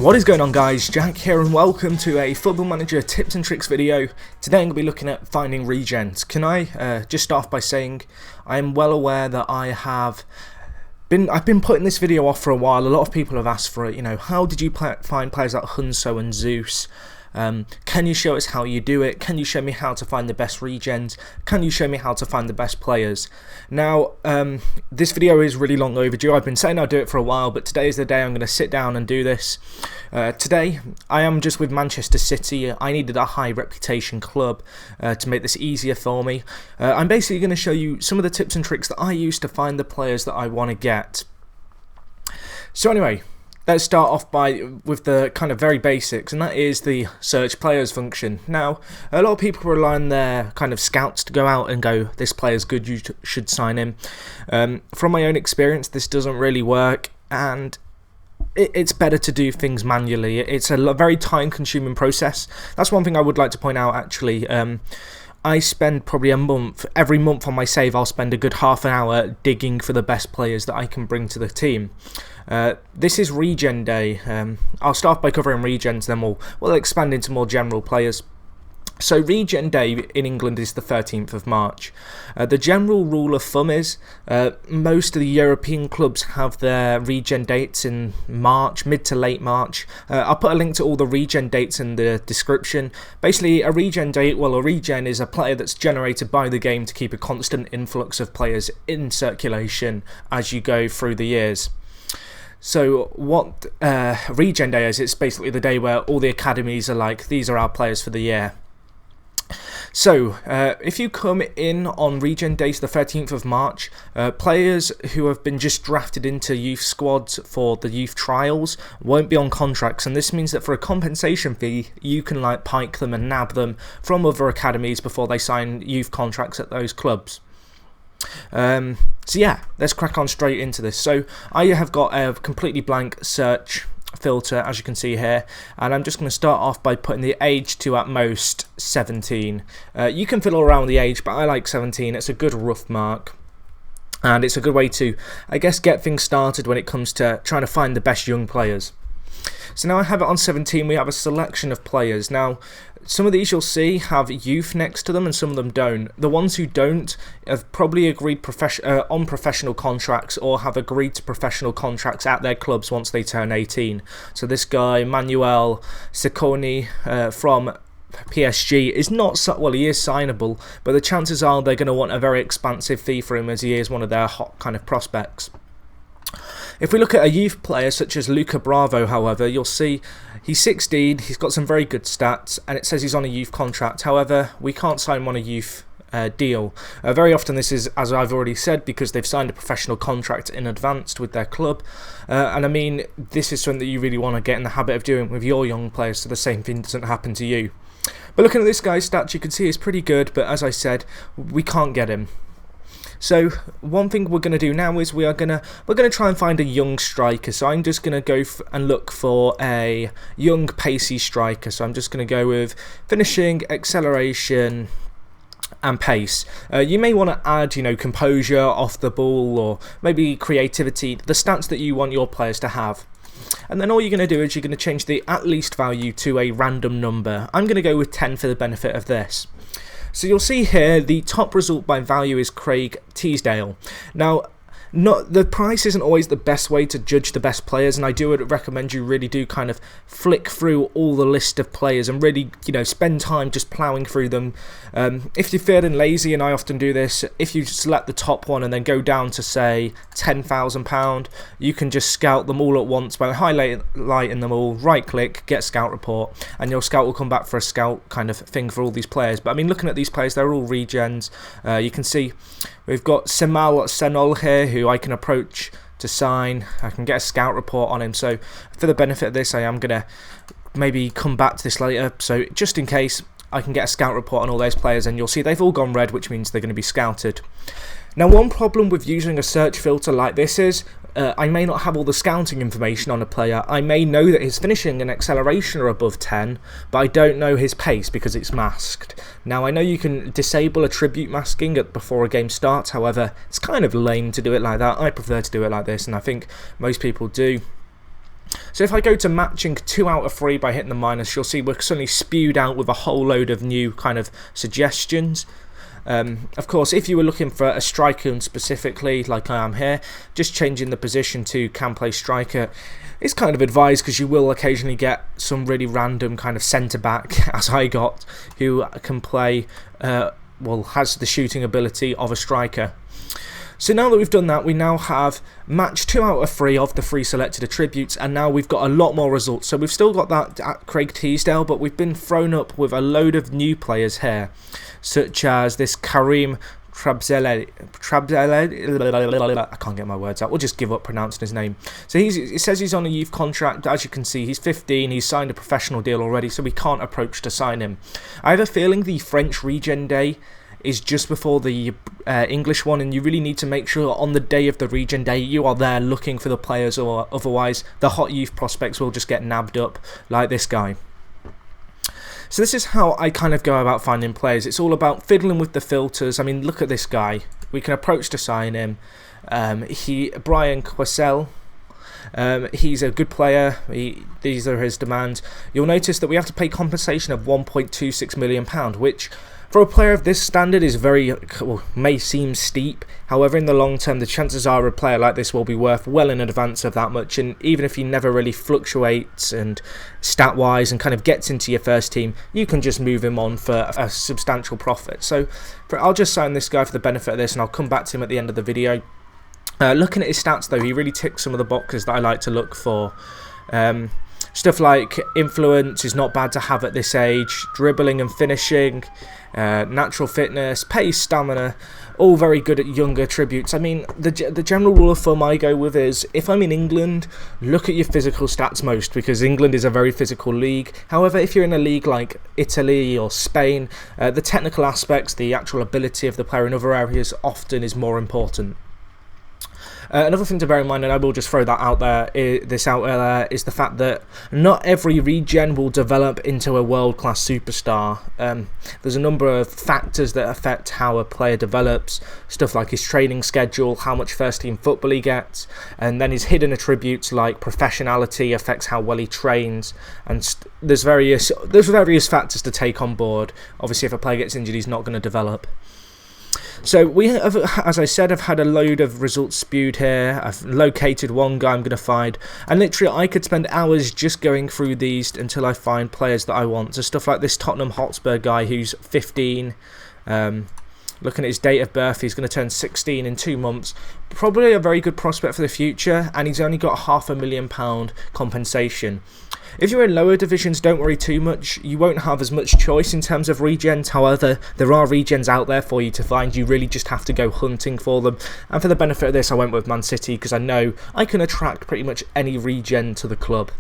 What is going on, guys? Jack here and welcome to a Football Manager tips and tricks video. Today I'm going to be looking at finding regens. Can I just start off by saying I am well aware that I've been putting this video off for a while. A lot of people have asked for it, you know, how did you find players like Hunso and Zeus? Can you show us how you do it? Can you show me how to find the best regens? Can you show me how to find the best players? Now, this video is really long overdue. I've been saying I'll do it for a while, but today is the day I'm going to sit down and do this. Today, I am just with Manchester City. I needed a high reputation club to make this easier for me. I'm basically going to show you some of the tips and tricks that I use to find the players that I want to get. So anyway, let's start off with the kind of very basics, and that is the search players function. Now, a lot of people rely on their kind of scouts to go out and go, this player's good, you should sign him. From my own experience, this doesn't really work, and it's better to do things manually. It's a very time-consuming process. That's one thing I would like to point out, actually. I spend probably every month on my save I'll spend a good half an hour digging for the best players that I can bring to the team. This is regen day. I'll start by covering regens, then we'll expand into more general players. So regen day in England is the 13th of March. The general rule of thumb is most of the European clubs have their regen dates in March, mid to late March. I'll put a link to all the regen dates in the description. Basically, a regen date, well, a regen is a player that's generated by the game to keep a constant influx of players in circulation as you go through the years. So what regen day is, it's basically the day where all the academies are like, these are our players for the year. So, if you come in on regen day, the 13th of March, players who have been just drafted into youth squads for the youth trials won't be on contracts, and this means that for a compensation fee, you can like pike them and nab them from other academies before they sign youth contracts at those clubs. So yeah, let's crack on straight into this. So I have got a completely blank search filter, as you can see here, and I'm just going to start off by putting the age to at most 17. You can fiddle around with the age, but I like 17. It's a good rough mark, and it's a good way to, I guess, get things started when it comes to trying to find the best young players. So now I have it on 17. We have a selection of players. Now, some of these you'll see have youth next to them and some of them don't. The ones who don't have probably agreed on professional contracts or have agreed to professional contracts at their clubs once they turn 18. So this guy, Manuel Ciccone from PSG, is not, well, he is signable, but the chances are they're going to want a very expansive fee for him as he is one of their hot kind of prospects. If we look at a youth player such as Luca Bravo, however, you'll see he's 16, he's got some very good stats, and it says he's on a youth contract. However, we can't sign him on a youth deal. Very often this is, as I've already said, because they've signed a professional contract in advance with their club. And I mean, this is something that you really want to get in the habit of doing with your young players so the same thing doesn't happen to you. But looking at this guy's stats, you can see he's pretty good, but as I said, we can't get him. So one thing we're going to do now is we're going to try and find a young striker. So I'm just going to go and look for a young pacey striker. So I'm just going to go with finishing, acceleration, and pace. You may want to add, you know, composure, off the ball, or maybe creativity, the stats that you want your players to have. And then all you're going to do is you're going to change the at least value to a random number. I'm going to go with 10 for the benefit of this. So you'll see here the top result by value is Craig Teasdale. Now, the price isn't always the best way to judge the best players, and I do recommend you really do kind of flick through all the list of players and really, you know, spend time just ploughing through them. If you're feeling lazy, and I often do this, if you select the top one and then go down to say £10,000, you can just scout them all at once by highlighting them all, right click, get scout report, and your scout will come back for a scout kind of thing for all these players. But I mean, looking at these players, they're all regens. You can see we've got Semal Senol here, who I can approach to sign. I can get a scout report on him. So for the benefit of this, I am going to maybe come back to this later. So just in case, I can get a scout report on all those players, and you'll see they've all gone red, which means they're going to be scouted. Now, one problem with using a search filter like this is I may not have all the scouting information on a player. I may know that his finishing and acceleration are above 10, but I don't know his pace because it's masked. Now, I know you can disable attribute masking before a game starts, however, it's kind of lame to do it like that. I prefer to do it like this, and I think most people do. So if I go to matching 2 out of 3 by hitting the minus, you'll see we're suddenly spewed out with a whole load of new kind of suggestions. Of course, if you were looking for a striker specifically, like I am here, just changing the position to can play striker is kind of advised, because you will occasionally get some really random kind of centre-back, as I got, who can play, well, has the shooting ability of a striker. So now that we've done that, we now have matched 2 out of 3 of the 3 selected attributes, and now we've got a lot more results. So we've still got that at Craig Teasdale, but we've been thrown up with a load of new players here, such as this Karim Trabzele. I can't get my words out. We'll just give up pronouncing his name. So it says he's on a youth contract. As you can see, he's 15. He's signed a professional deal already, so we can't approach to sign him. I have a feeling the French Regen Day is just before the English one, and you really need to make sure on the day of the Regen Day you are there looking for the players, or otherwise the hot youth prospects will just get nabbed up like this guy. So this is how I kind of go about finding players. It's all about fiddling with the filters. I mean, look at this guy. We can approach to sign him. Brian Quessel. He's a good player. These are his demands. You'll notice that we have to pay compensation of £1.26 million, which for a player of this standard is may seem steep. However, in the long term, the chances are a player like this will be worth well in advance of that much. And even if he never really fluctuates and stat-wise and kind of gets into your first team, you can just move him on for a substantial profit. So I'll just sign this guy for the benefit of this, and I'll come back to him at the end of the video. Looking at his stats, though, he really ticks some of the boxes that I like to look for. Stuff like influence is not bad to have at this age, dribbling and finishing, natural fitness, pace, stamina, all very good at younger attributes. I mean, the general rule of thumb I go with is, if I'm in England, look at your physical stats most, because England is a very physical league. However, if you're in a league like Italy or Spain, the technical aspects, the actual ability of the player in other areas often is more important. Another thing to bear in mind, and I will just throw that out there, is the fact that not every regen will develop into a world-class superstar. There's a number of factors that affect how a player develops, stuff like his training schedule, how much first-team football he gets, and then his hidden attributes like professionality affects how well he trains, and there's various factors to take on board. Obviously, if a player gets injured, he's not going to develop. So we have, as I said, I've had a load of results spewed here. I've located one guy I'm going to find, and literally I could spend hours just going through these until I find players that I want. So stuff like this Tottenham Hotspur guy who's 15. Looking at his date of birth, he's going to turn 16 in 2 months. Probably a very good prospect for the future, and he's only got £500,000 compensation. If you're in lower divisions, don't worry too much. You won't have as much choice in terms of regens. However, there are regens out there for you to find. You really just have to go hunting for them. And for the benefit of this, I went with Man City because I know I can attract pretty much any regen to the club.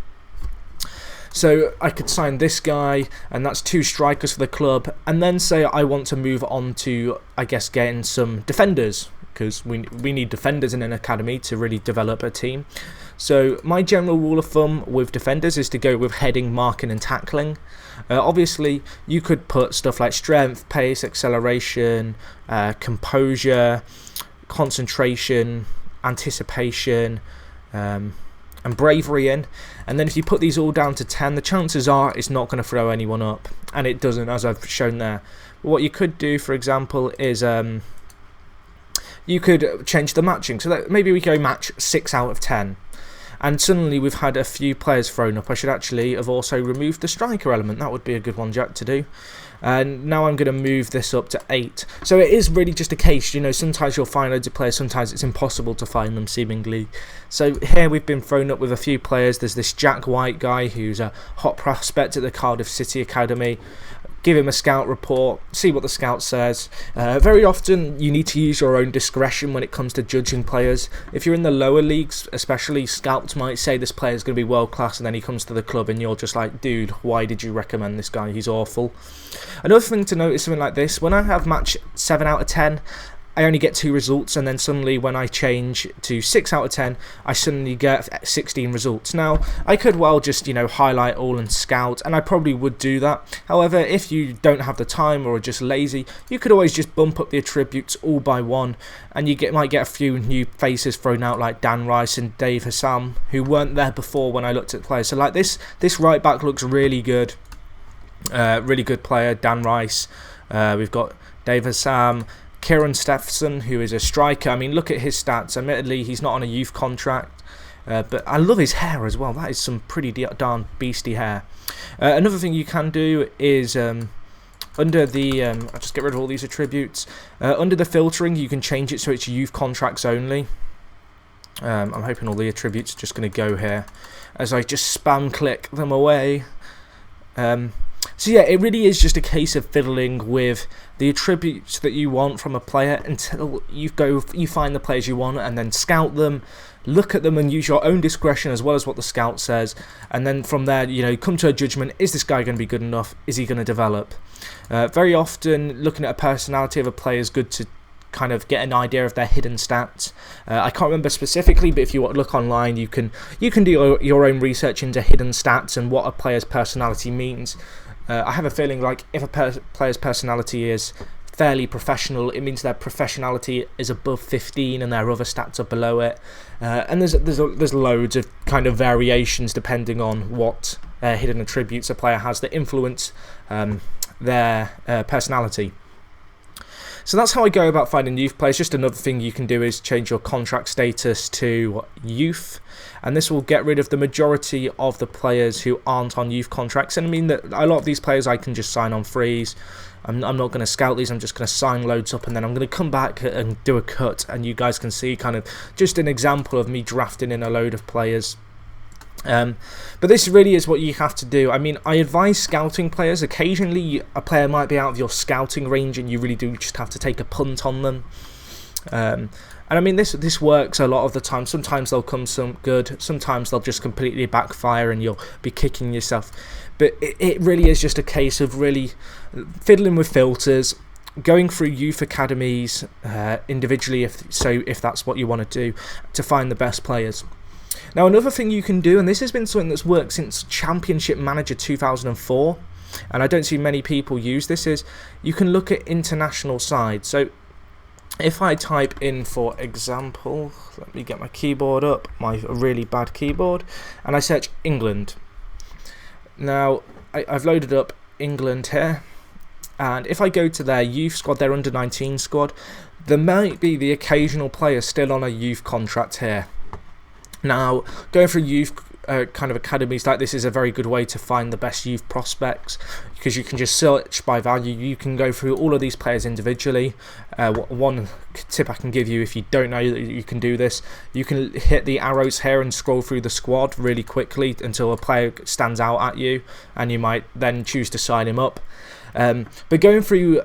So I could sign this guy, and that's 2 strikers for the club, and then say I want to move on to, I guess, getting some defenders, because we need defenders in an academy to really develop a team. So my general rule of thumb with defenders is to go with heading, marking and tackling. Obviously, you could put stuff like strength, pace, acceleration, composure, concentration, anticipation, and bravery in, and then if you put these all down to 10, the chances are it's not going to throw anyone up, and it doesn't, as I've shown there. But what you could do, for example, is you could change the matching, so that maybe we go match 6 out of 10, and suddenly we've had a few players thrown up. I should actually have also removed the striker element. That would be a good one, Jack, to do. And now I'm going to move this up to 8. So it is really just a case, you know, sometimes you'll find loads of players, sometimes it's impossible to find them seemingly. So here we've been thrown up with a few players. There's this Jack White guy who's a hot prospect at the Cardiff City Academy. Give him a scout report, see what the scout says. Very often you need to use your own discretion when it comes to judging players. If you're in the lower leagues, especially, scouts might say this player is going to be world class, and then he comes to the club and you're just like, dude, why did you recommend this guy? He's awful. Another thing to note is something like this. When I have match 7 out of 10, I only get 2 results, and then suddenly when I change to 6 out of 10, I suddenly get 16 results. Now, I could well just, highlight all and scout, and I probably would do that. However, if you don't have the time or are just lazy, you could always just bump up the attributes all by 1, and you might get a few new faces thrown out like Dan Rice and Dave Hassam, who weren't there before when I looked at players. So like this right back looks really good. Really good player, Dan Rice. We've got Dave Hassam, Kieran Steffensen, who is a striker. I mean, look at his stats. Admittedly, he's not on a youth contract, but I love his hair as well. That is some pretty darn beastie hair. Another thing you can do is under the I'll just get rid of all these attributes. Under the filtering, you can change it so it's youth contracts only. I'm hoping all the attributes are just going to go here as I just spam click them away. So yeah, it really is just a case of fiddling with the attributes that you want from a player until you find the players you want, and then scout them, look at them and use your own discretion as well as what the scout says, and then from there, come to a judgment. Is this guy going to be good enough? Is he going to develop? Very often, looking at a personality of a player is good to kind of get an idea of their hidden stats. I can't remember specifically, but if you look online, you can do your own research into hidden stats and what a player's personality means. I have a feeling like if a player's personality is fairly professional, it means their professionality is above 15 and their other stats are below it. And there's loads of kind of variations depending on what hidden attributes a player has that influence their personality. So that's how I go about finding youth players. Just another thing you can do is change your contract status to youth, and this will get rid of the majority of the players who aren't on youth contracts. And I mean that a lot of these players I can just sign on freeze. I'm not going to scout these, I'm just going to sign loads up, and then I'm going to come back and do a cut, and you guys can see kind of just an example of me drafting in a load of players. But this really is what you have to do. I mean, I advise scouting players. Occasionally a player might be out of your scouting range and you really do just have to take a punt on them. And I mean, this works a lot of the time. Sometimes they'll come some good, sometimes they'll just completely backfire and you'll be kicking yourself. But it really is just a case of really fiddling with filters, going through youth academies individually if that's what you want to do, to find the best players. Now, another thing you can do, and this has been something that's worked since Championship Manager 2004, and I don't see many people use this, is you can look at international sides. So if I type in, for example, let me get my keyboard up, my really bad keyboard, and I search England. Now, I've loaded up England here, and if I go to their youth squad, their under-19 squad, there might be the occasional player still on a youth contract here. Now, going through youth kind of academies like this is a very good way to find the best youth prospects, because you can just search by value. You can go through all of these players individually. One tip I can give you, if you don't know that you can do this, you can hit the arrows here and scroll through the squad really quickly until a player stands out at you, and you might then choose to sign him up. But going through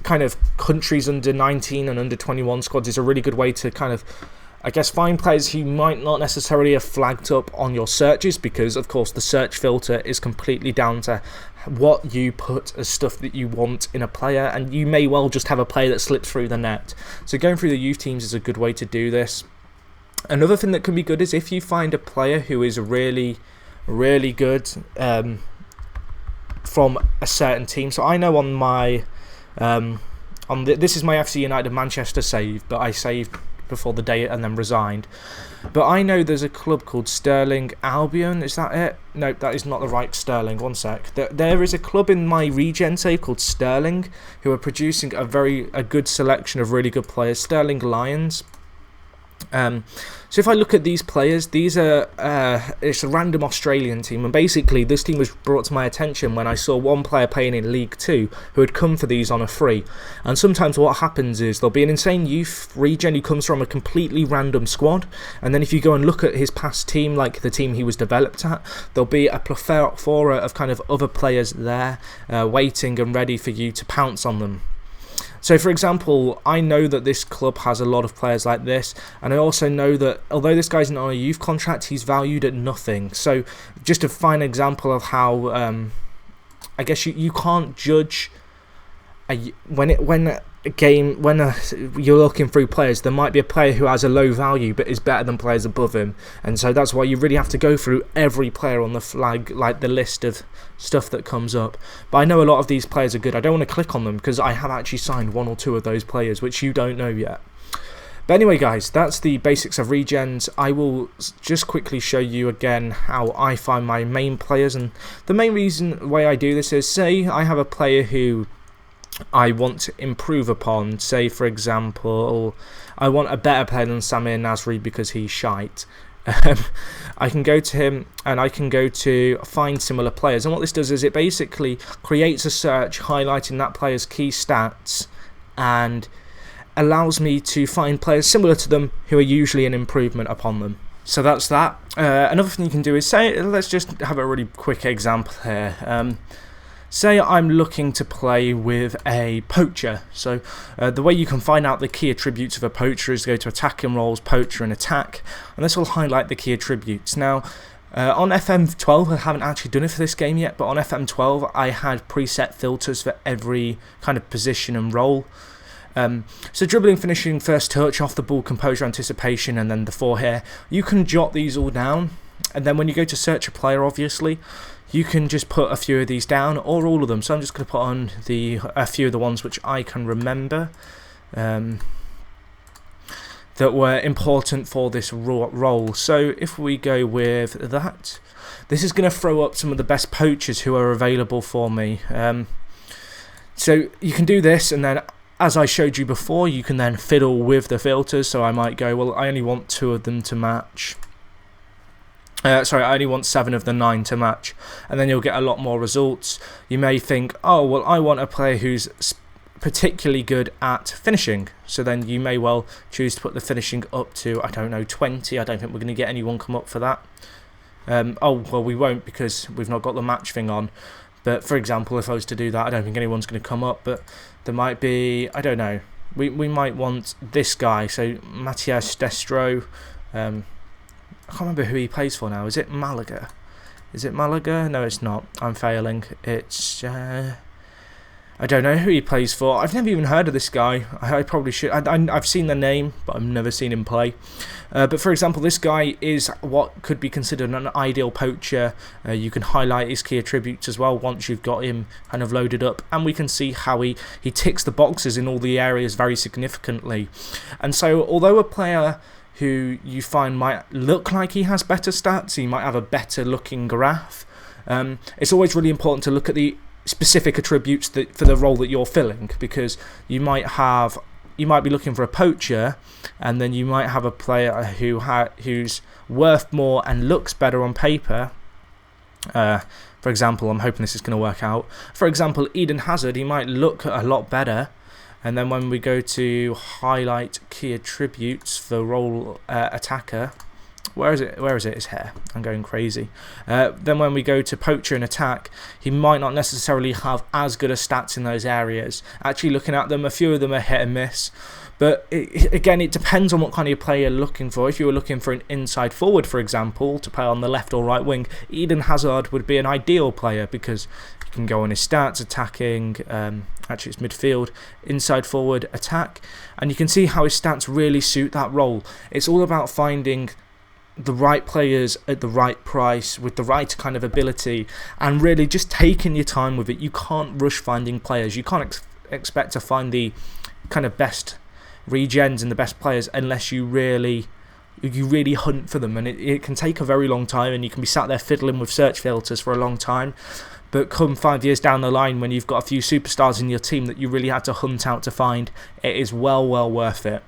kind of countries under 19 and under 21 squads is a really good way to kind of, I guess, find players who might not necessarily have flagged up on your searches, because of course the search filter is completely down to what you put as stuff that you want in a player, and you may well just have a player that slipped through the net. So going through the youth teams is a good way to do this. Another thing that can be good is if you find a player who is really, really good from a certain team. So I know on my this is my FC United Manchester save, but I saved before the day and then resigned. But I know there's a club called Sterling Albion. Is that it? No, that is not the right Sterling. One sec. There is a club in my regen save called Sterling who are producing a good selection of really good players. Sterling Lions. So if I look at these players, these are it's a random Australian team, and basically this team was brought to my attention when I saw one player playing in League 2 who had come for these on a free. And sometimes what happens is there'll be an insane youth regen who comes from a completely random squad, and then if you go and look at his past team, like the team he was developed at, there'll be a plethora of kind of other players there waiting and ready for you to pounce on them. So, for example, I know that this club has a lot of players like this, and I also know that although this guy's not on a youth contract, he's valued at nothing. So, just a fine example of how I guess you can't judge when game, when you're looking through players, there might be a player who has a low value but is better than players above him, and so that's why you really have to go through every player on the flag, like the list of stuff that comes up. But I know a lot of these players are good. I don't want to click on them because I have actually signed 1 or 2 of those players, which you don't know yet. But anyway guys, that's the basics of regens. I will just quickly show you again how I find my main players, and the main way I do this is, say I have a player who I want to improve upon. Say for example, I want a better player than Samir Nasri because he's shite. I can go to him and I can go to find similar players, and what this does is it basically creates a search highlighting that player's key stats and allows me to find players similar to them who are usually an improvement upon them. So that's that. Another thing you can do is, say, let's just have a really quick example here. Say I'm looking to play with a poacher. So the way you can find out the key attributes of a poacher is to go to attacking roles, poacher and attack, and this will highlight the key attributes. Now on FM12, I haven't actually done it for this game yet, but on FM12 I had preset filters for every kind of position and role. So dribbling, finishing, first touch, off the ball, composure, anticipation, and then the 4 here. You can jot these all down, and then when you go to search a player, obviously, you can just put a few of these down, or all of them. So I'm just going to put on a few of the ones which I can remember that were important for this role. So if we go with that, this is going to throw up some of the best poachers who are available for me. So you can do this, and then, as I showed you before, you can then fiddle with the filters. So I might go, well, I only want 2 of them to match. Sorry, I only want 7 of the 9 to match, and then you'll get a lot more results. You may think, oh, well, I want a player who's particularly good at finishing, so then you may well choose to put the finishing up to, I don't know, 20. I don't think we're going to get anyone come up for that. Oh, well, we won't because we've not got the match thing on. But for example, if I was to do that, I don't think anyone's going to come up, but there might be, I don't know, we might want this guy, so Matthias Destro. I can't remember who he plays for now. Is it Malaga? Is it Malaga? No, it's not. I'm failing. It's I don't know who he plays for. I've never even heard of this guy. I probably should. I've seen the name, but I've never seen him play. But for example, this guy is what could be considered an ideal poacher. You can highlight his key attributes as well once you've got him kind of loaded up, and we can see how he ticks the boxes in all the areas very significantly. And so although a player who you find might look like he has better stats, he might have a better looking graph, it's always really important to look at the specific attributes for the role that you're filling, because you might be looking for a poacher, and then you might have a player who's worth more and looks better on paper. For example, I'm hoping this is going to work out. For example, Eden Hazard, he might look a lot better, and then when we go to highlight key attributes for role attacker, where is it? His hair. I'm going crazy. Then when we go to poacher and attack, he might not necessarily have as good a stats in those areas. Actually looking at them, a few of them are hit and miss. But again, it depends on what kind of player you're looking for. If you were looking for an inside forward, for example, to play on the left or right wing, Eden Hazard would be an ideal player because you can go on his stats, attacking, actually it's midfield, inside forward, attack, and you can see how his stats really suit that role. It's all about finding the right players at the right price with the right kind of ability, and really just taking your time with it. You can't rush finding players. You can't expect to find the kind of best regens and the best players unless you really hunt for them, and it can take a very long time, and you can be sat there fiddling with search filters for a long time. But come 5 years down the line, when you've got a few superstars in your team that you really had to hunt out to find, it is well worth it.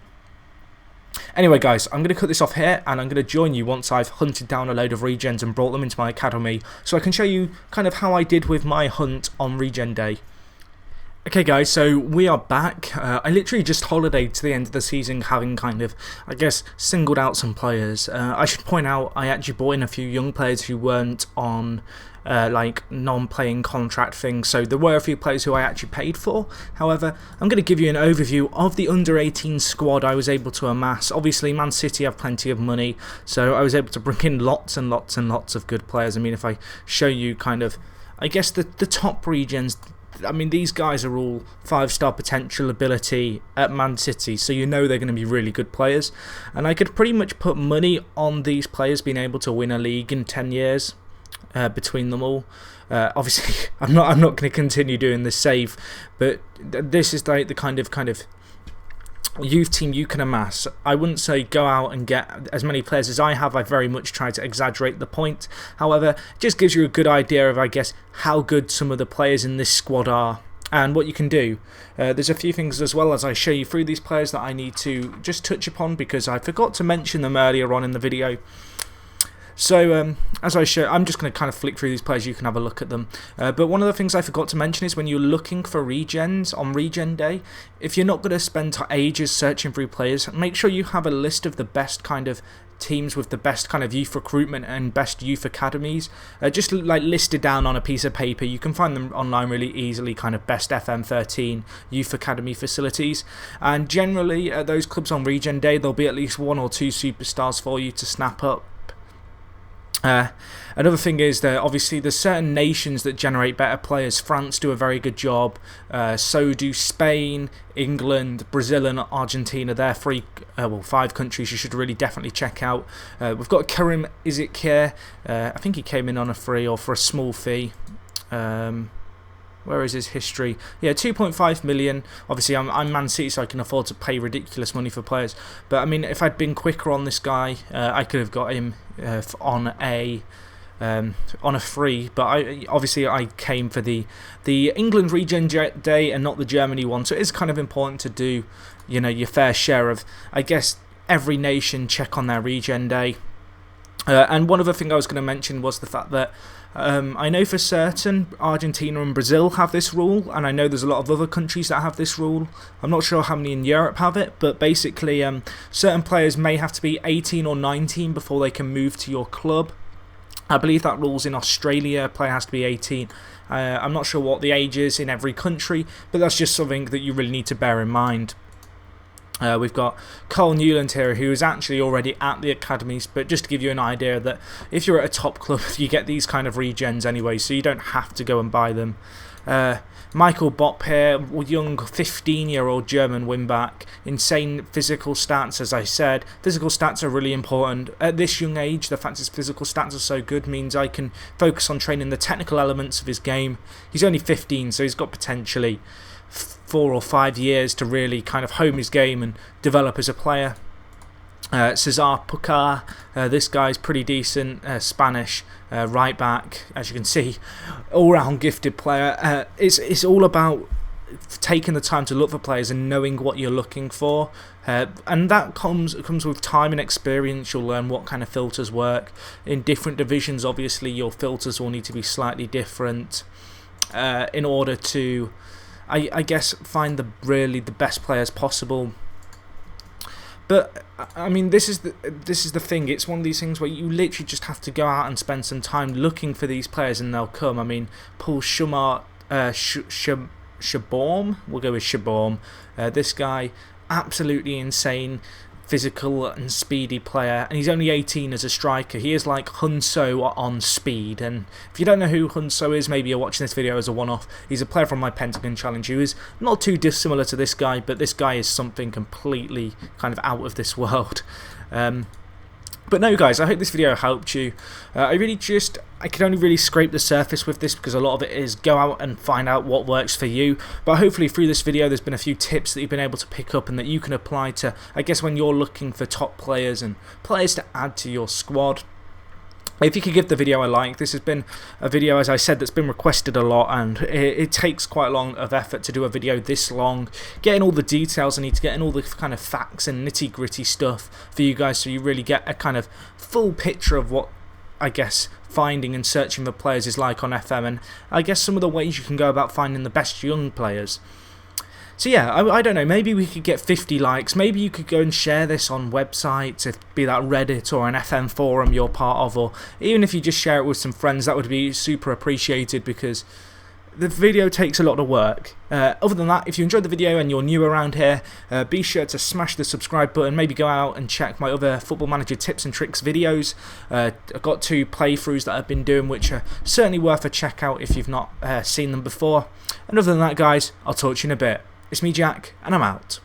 Anyway guys, I'm going to cut this off here, and I'm going to join you once I've hunted down a load of regens and brought them into my academy, so I can show you kind of how I did with my hunt on regen day. Okay guys, so we are back. I literally just holidayed to the end of the season, having kind of, I guess, singled out some players. I should point out I actually brought in a few young players who weren't on like non-playing contract things, so there were a few players who I actually paid for. However, I'm going to give you an overview of the under-18 squad I was able to amass. Obviously Man City have plenty of money, so I was able to bring in lots and lots and lots of good players. I mean, if I show you kind of I guess the top regens, I mean, these guys are all 5-star potential ability at Man City, so you know they're going to be really good players. And I could pretty much put money on these players being able to win a league in 10 years between them all. Obviously, I'm not going to continue doing this save, but this is like the kind of youth team you can amass. I wouldn't say go out and get as many players as I have. I very much try to exaggerate the point. However, it just gives you a good idea of, I guess, how good some of the players in this squad are and what you can do. There's a few things as well as I show you through these players that I need to just touch upon because I forgot to mention them earlier on in the video. So, as I show, I'm just going to kind of flick through these players, you can have a look at them. But one of the things I forgot to mention is when you're looking for regens on regen day, if you're not going to spend ages searching through players, make sure you have a list of the best kind of teams with the best kind of youth recruitment and best youth academies, just like listed down on a piece of paper. You can find them online really easily, kind of best FM13 youth academy facilities, and generally at those clubs on regen day there'll be at least 1 or 2 superstars for you to snap up. Another thing is that obviously there's certain nations that generate better players. France do a very good job, so do Spain, England, Brazil and Argentina. They're 5 countries you should really definitely check out. We've got Karim Izikir. I think he came in on a free or for a small fee. Where is his history? Yeah, 2.5 million. Obviously, I'm Man City, so I can afford to pay ridiculous money for players. But I mean, if I'd been quicker on this guy, I could have got him on a free. But obviously I came for the England regen day and not the Germany one. So it is kind of important to do, you know, your fair share of, I guess, every nation check on their regen day. And one other thing I was going to mention was the fact that I know for certain Argentina and Brazil have this rule, and I know there's a lot of other countries that have this rule. I'm not sure how many in Europe have it, but basically certain players may have to be 18 or 19 before they can move to your club. I believe that rule's in Australia, a player has to be 18. I'm not sure what the age is in every country, but that's just something that you really need to bear in mind. We've got Cole Newland here, who is actually already at the academies, but just to give you an idea that if you're at a top club, you get these kind of regens anyway, so you don't have to go and buy them. Michael Bopp here, young 15-year-old German wingback, insane physical stats, as I said. Physical stats are really important. At this young age, the fact his physical stats are so good means I can focus on training the technical elements of his game. He's only 15, so he's got potentially 4 or 5 years to really kind of hone his game and develop as a player. Cesar Pucar, this guy's pretty decent, Spanish right back, as you can see, all-round gifted player. It's all about taking the time to look for players and knowing what you're looking for, and that comes with time and experience. You'll learn what kind of filters work in different divisions. Obviously your filters will need to be slightly different in order to, I guess, find the best players possible. But I mean, this is the thing. It's one of these things where you literally just have to go out and spend some time looking for these players, and they'll come. I mean, Paul Schumacher, Shaborm, we'll go with Shaborm. This guy, absolutely insane, physical and speedy player, and he's only 18 as a striker. He is like Hunso on speed, and if you don't know who Hunso is, maybe you're watching this video as a one-off. He's a player from my Pentagon Challenge who is not too dissimilar to this guy, but this guy is something completely kind of out of this world. But no guys, I hope this video helped you. I can only really scrape the surface with this because a lot of it is go out and find out what works for you. But hopefully through this video there's been a few tips that you've been able to pick up and that you can apply to, I guess, when you're looking for top players and players to add to your squad. If you could give the video a like. This has been a video, as I said, that's been requested a lot, and it takes quite a long of effort to do a video this long, getting all the details I need to get, and all the kind of facts and nitty gritty stuff for you guys, so you really get a kind of full picture of what, I guess, finding and searching for players is like on FM, and I guess some of the ways you can go about finding the best young players. So yeah, I don't know, maybe we could get 50 likes, maybe you could go and share this on websites, be that Reddit or an FM forum you're part of, or even if you just share it with some friends, that would be super appreciated, because the video takes a lot of work. Other than that, if you enjoyed the video and you're new around here, be sure to smash the subscribe button, maybe go out and check my other Football Manager tips and tricks videos. I've got 2 playthroughs that I've been doing which are certainly worth a check out if you've not seen them before. And other than that guys, I'll talk to you in a bit. It's me Jack, and I'm out.